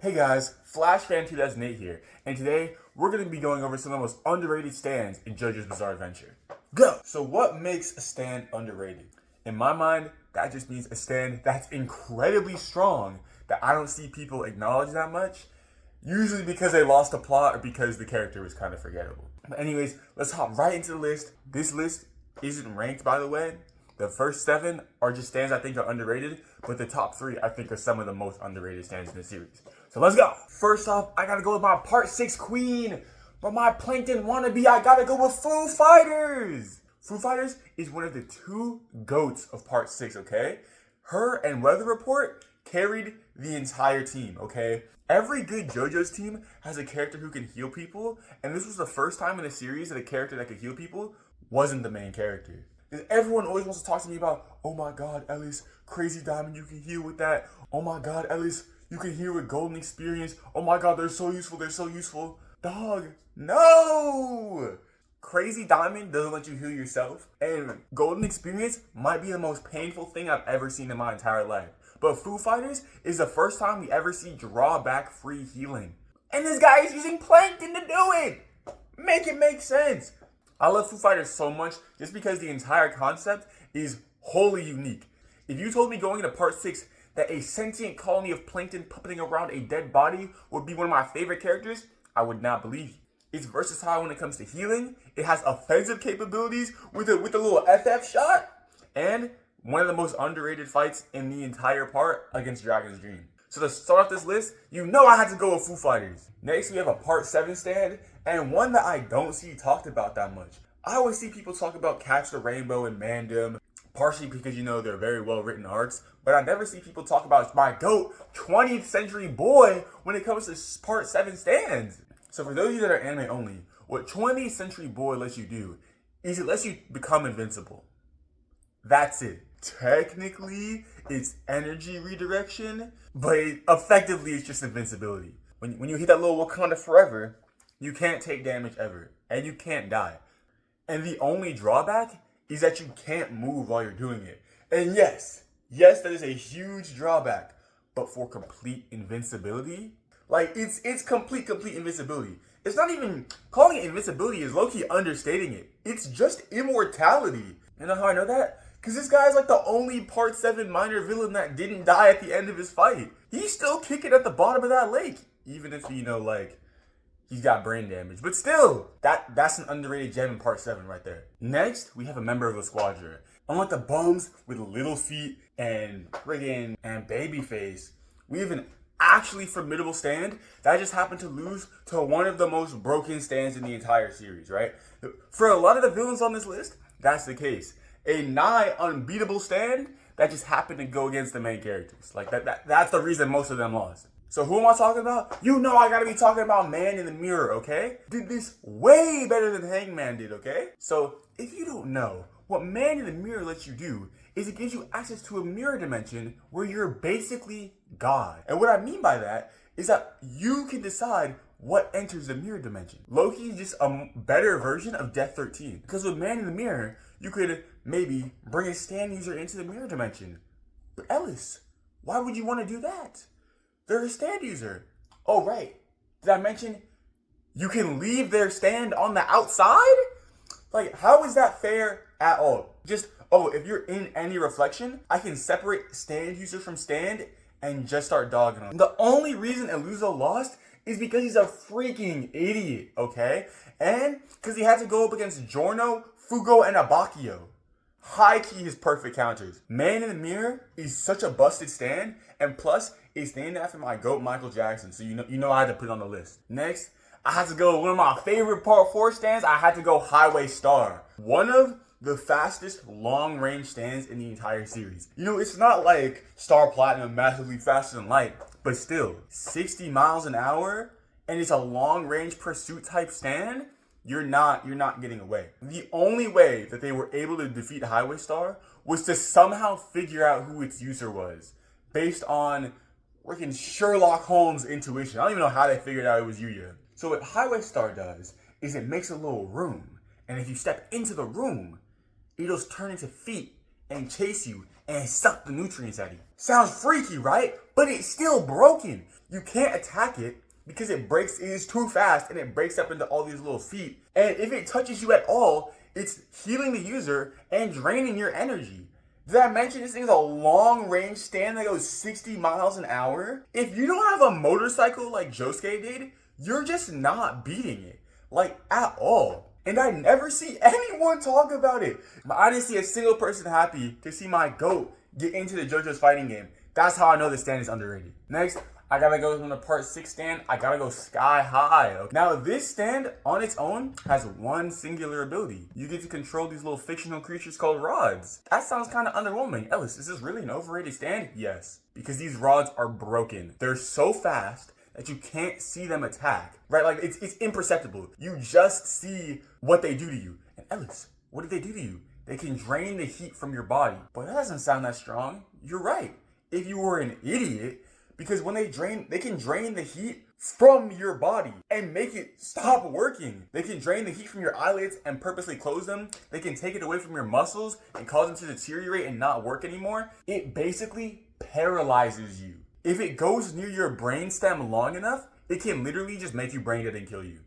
Hey guys, FlashFan 2008 here, and today we're going to be going over some of the most underrated stands in JoJo's Bizarre Adventure. Go! So what makes a stand underrated? In my mind, that just means a stand that's incredibly strong that I don't see people acknowledge that much, usually because they lost the plot or because the character was kind of forgettable. But anyways, let's hop right into the list. This list isn't ranked, by the way. The first 7 are just stands I think are underrated, but the top 3 I think are some of the most underrated stands in the series. So let's go. First off, I gotta go with my part 6 queen. But my Plankton wannabe, I gotta go with Foo Fighters. Foo Fighters is one of the 2 GOATs of part 6, okay? Her and Weather Report carried the entire team, okay? Every good JoJo's team has a character who can heal people, and this was the first time in the series that a character that could heal people wasn't the main character. Because everyone always wants to talk to me about, oh my god, Ellis, Crazy Diamond, you can heal with that. Oh my god, Ellis, you can heal with Golden Experience. Oh my god, they're so useful, they're so useful. Dog, no! Crazy Diamond doesn't let you heal yourself, and Golden Experience might be the most painful thing I've ever seen in my entire life. But Foo Fighters is the first time we ever see drawback-free healing. And this guy is using Plankton to do it! Make it make sense! I love Foo Fighters so much just because the entire concept is wholly unique. If you told me going into part 6 that a sentient colony of plankton puppeting around a dead body would be one of my favorite characters, I would not believe you. It's versatile when it comes to healing. It has offensive capabilities with a little FF shot. And one of the most underrated fights in the entire part against Dragon's Dream. So to start off this list, you know I had to go with Foo Fighters. Next, we have a part 7 stand, and one that I don't see talked about that much. I always see people talk about Catch the Rainbow and Mandem, partially because, you know, they're very well-written arcs, but I never see people talk about my GOAT, 20th Century Boy, when it comes to part 7 stands. So for those of you that are anime only, what 20th Century Boy lets you do is it lets you become invincible. That's it. Technically, it's energy redirection, but effectively it's just invincibility. When you hit that little Wakanda Forever, you can't take damage ever, and you can't die. And the only drawback is that you can't move while you're doing it. And yes, that is a huge drawback, but for complete invincibility, like it's complete invincibility. It's not even, calling it invincibility is low-key understating it. It's just immortality. You know how I know that? Because this guy's like the only part 7 minor villain that didn't die at the end of his fight. He's still kicking at the bottom of that lake. Even if, you know, like, he's got brain damage. But still, that's an underrated gem in part 7 right there. Next, we have a member of the squadron. Unlike the bums with little feet and friggin' and babyface, we have an actually formidable stand that just happened to lose to one of the most broken stands in the entire series, right? For a lot of the villains on this list, that's the case. A nigh unbeatable stand that just happened to go against the main characters. Like that's the reason most of them lost. So who am I talking about? You know I gotta be talking about Man in the Mirror, okay? Did this way better than Hangman did, okay? So if you don't know, what Man in the Mirror lets you do is it gives you access to a mirror dimension where you're basically God. And what I mean by that is that you can decide what enters the mirror dimension. Loki is just a better version of Death 13. Because with Man in the Mirror, you could maybe bring a stand user into the mirror dimension. But Ellis, why would you want to do that? They're a stand user. Oh, right. Did I mention you can leave their stand on the outside? Like, how is that fair at all? Just, oh, if you're in any reflection, I can separate stand user from stand and just start dogging them. The only reason Eluzo lost is because he's a freaking idiot, okay? And because he had to go up against Giorno, Fugo, and Abakio. High key his perfect counters. Man in the Mirror is such a busted stand, and plus, it's named after my GOAT Michael Jackson, so you know I had to put it on the list. Next, I had to go with one of my favorite part 4 stands. I had to go Highway Star. One of the fastest long-range stands in the entire series. You know, it's not like Star Platinum massively faster than light, but still, 60 miles an hour, and it's a long-range pursuit type stand. You're not getting away. The only way that they were able to defeat Highway Star was to somehow figure out who its user was, based on freaking Sherlock Holmes intuition. I don't even know how they figured out it was Yuya. So what Highway Star does is it makes a little room, and if you step into the room, it'll turn into feet and chase you and suck the nutrients out of you. Sounds freaky, right? But it's still broken. You can't attack it because it is too fast and it breaks up into all these little feet. And if it touches you at all, it's healing the user and draining your energy. Did I mention this thing is a long range stand that goes 60 miles an hour? If you don't have a motorcycle like Josuke did, you're just not beating it. Like, at all. And I never see anyone talk about it. I didn't see a single person happy to see my GOAT get into the JoJo's fighting game. That's how I know the stand is underrated. Next, I gotta go from the part 6 stand. I gotta go sky high. Okay? Now, this stand on its own has one singular ability. You get to control these little fictional creatures called rods. That sounds kind of underwhelming. Ellis, is this really an overrated stand? Yes, because these rods are broken. They're so fast that you can't see them attack, right? Like, it's imperceptible. You just see what they do to you. And Ellis, what did they do to you? They can drain the heat from your body. But that doesn't sound that strong. You're right. If you were an idiot, because when they can drain the heat from your body and make it stop working. They can drain the heat from your eyelids and purposely close them. They can take it away from your muscles and cause them to deteriorate and not work anymore. It basically paralyzes you. If it goes near your brainstem long enough, it can literally just make you brain dead and kill you.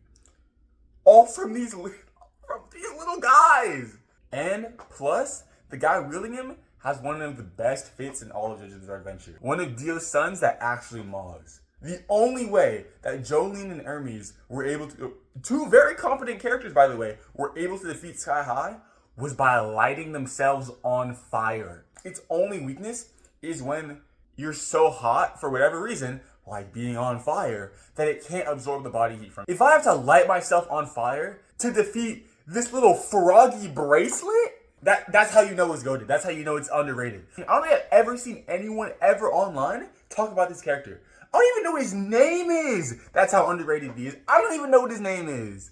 All from these little guys. And plus, the guy wielding him has one of the best fits in all of JoJo's Bizarre Adventure. One of Dio's sons that actually mogs. The only way that Jolene and Hermes were able to, two very competent characters by the way, were able to defeat Sky High was by lighting themselves on fire. Its only weakness is when you're so hot for whatever reason, like being on fire, that it can't absorb the body heat from you. If I have to light myself on fire to defeat this little froggy bracelet, that's how you know it's goated. That's how you know it's underrated. I don't think I've ever seen anyone ever online talk about this character. I don't even know what his name is. That's how underrated he is. I don't even know what his name is.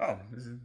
Oh,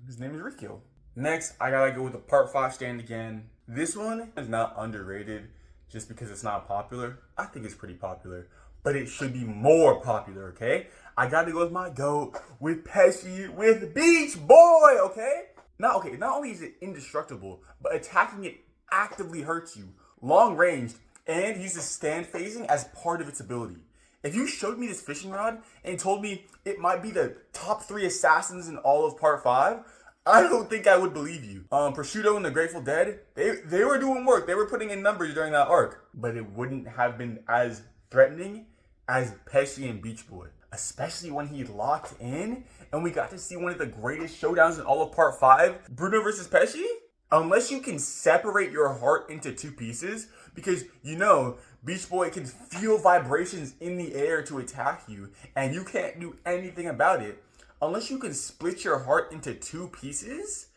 his name is Rikyo. Next, I gotta go with the part 5 stand again. This one is not underrated just because it's not popular. I think it's pretty popular, but it should be more popular, okay? I gotta go with my GOAT, with Pesci, with Beach Boy, okay? Not only is it indestructible, but attacking it actively hurts you. Long ranged, and uses stand phasing as part of its ability. If you showed me this fishing rod and told me it might be the top 3 assassins in all of part 5, I don't think I would believe you. Prosciutto and the Grateful Dead, they were doing work. They were putting in numbers during that arc. But it wouldn't have been as threatening as Pesci and Beach Boy. Especially when he locked in and we got to see one of the greatest showdowns in all of part 5, Bruno versus Pesci. Unless you can separate your heart into 2 pieces, because you know Beach Boy can feel vibrations in the air to attack you and you can't do anything about it. Unless you can split your heart into 2 pieces,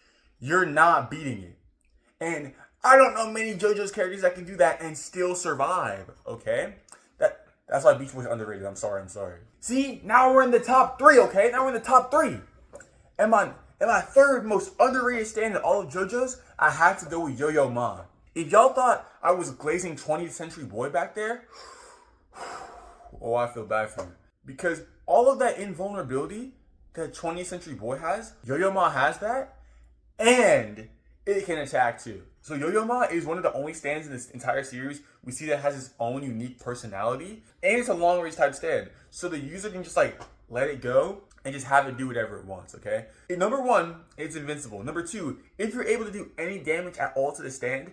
you're not beating it. And I don't know many JoJo's characters that can do that and still survive, okay? That's why Beach Boy's underrated. I'm sorry. See, now we're in the top 3, okay? Now we're in the top 3. And my third most underrated stand in all of JoJo's, I had to go with Yo-Yo Ma. If y'all thought I was glazing 20th Century Boy back there, oh, I feel bad for you. Because all of that invulnerability that 20th Century Boy has, Yo-Yo Ma has that, and it can attack too. So Yo-Yo Ma is one of the only stands in this entire series we see that has its own unique personality, and it's a long range type stand. So the user can just like let it go and just have it do whatever it wants, okay? Number 1, it's invincible. Number 2, if you're able to do any damage at all to the stand,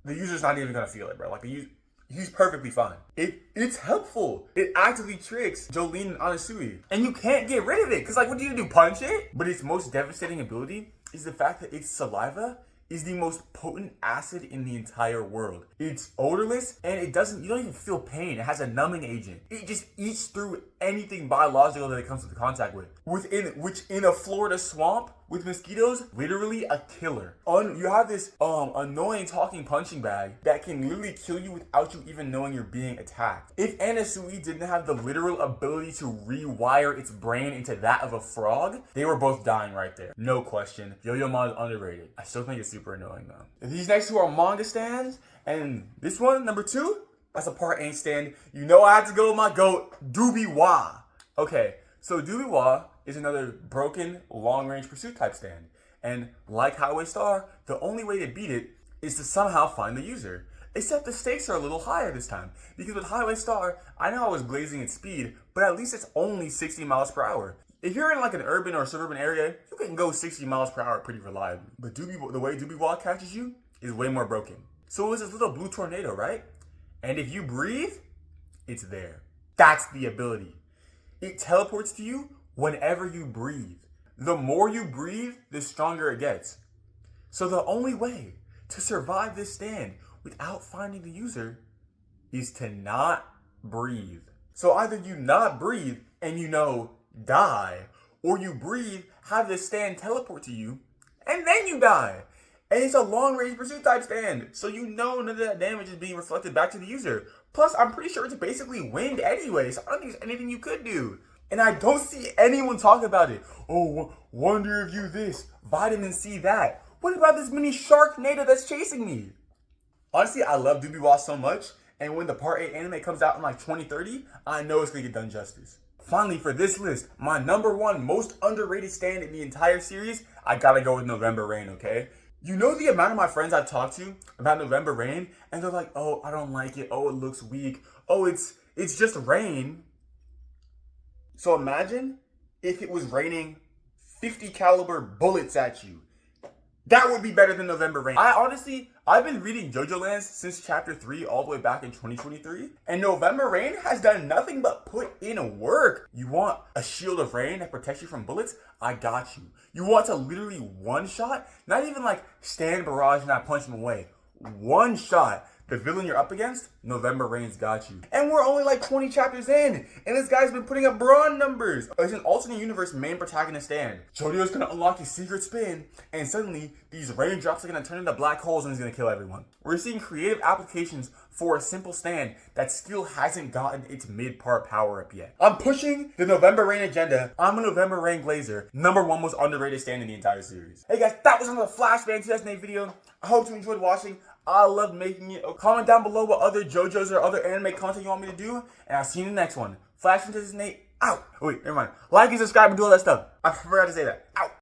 the user's not even gonna feel it, bro. Like he's perfectly fine. It's helpful. It actively tricks Jolene and Anasui. And you can't get rid of it, because like what do? Punch it? But its most devastating ability is the fact that its saliva is the most potent acid in the entire world. It's odorless and you don't even feel pain. It has a numbing agent. It just eats through anything biological that it comes into contact with. Which in a Florida swamp with mosquitoes, literally a killer. You have this annoying talking punching bag that can literally kill you without you even knowing you're being attacked. If Anasui didn't have the literal ability to rewire its brain into that of a frog, they were both dying right there. No question. Yo-Yo Ma is underrated. I still think it's super annoying though. These next 2 are manga stands, and this one, number 2, that's a part 8 stand. You know I had to go with my GOAT, Doobie Wah. Okay, so Doobie Wah is another broken long-range pursuit type stand. And like Highway Star, the only way to beat it is to somehow find the user. Except the stakes are a little higher this time, because with Highway Star, I know I was glazing at speed, but at least it's only 60 miles per hour. If you're in like an urban or suburban area, you can go 60 miles per hour pretty reliably. But the way Doobie Wah catches you is way more broken. So it was this little blue tornado, right? And if you breathe, it's there. That's the ability. It teleports to you whenever you breathe. The more you breathe, the stronger it gets. So the only way to survive this stand without finding the user is to not breathe. So either you not breathe and die, or you breathe, have this stand teleport to you, and then you die. And it's a long range pursuit type stand, so none of that damage is being reflected back to the user. Plus, I'm pretty sure it's basically wind anyway, so I don't think there's anything you could do. And I don't see anyone talk about it. Oh, wonder if you this, vitamin C that. What about this mini Sharknado that's chasing me? Honestly, I love Doobie Wah so much, and when the Part 8 anime comes out in like 2030, I know it's gonna get done justice. Finally, for this list, my number one most underrated stand in the entire series, I gotta go with November Rain, okay? You know the amount of my friends I've talked to about November Rain, and they're like, oh, I don't like it, oh, it looks weak, oh, it's just rain. So imagine if it was raining 50 caliber bullets at you. That would be better than November Rain. I've been reading Jojo Lands since chapter 3 all the way back in 2023. And November Rain has done nothing but put in work. You want a shield of rain that protects you from bullets? I got you. You want to literally one shot? Not even like stand barrage and I punch him away. One shot. The villain you're up against, November Rain's got you. And we're only like 20 chapters in, and this guy's been putting up brawn numbers. It's an alternate universe main protagonist stand. Jojo's gonna unlock his secret spin, and suddenly these raindrops are gonna turn into black holes and he's gonna kill everyone. We're seeing creative applications for a simple stand that still hasn't gotten its mid-part power up yet. I'm pushing the November Rain agenda. I'm a November Rain Glazer, number one most underrated stand in the entire series. Hey guys, that was another Flashbang 2008 video. I hope you enjoyed watching. I love making it. Comment down below what other JoJo's or other anime content you want me to do, and I'll see you in the next one. Flashbang 2008 out. Oh, wait, never mind. Like and subscribe and do all that stuff. I forgot to say that. Out.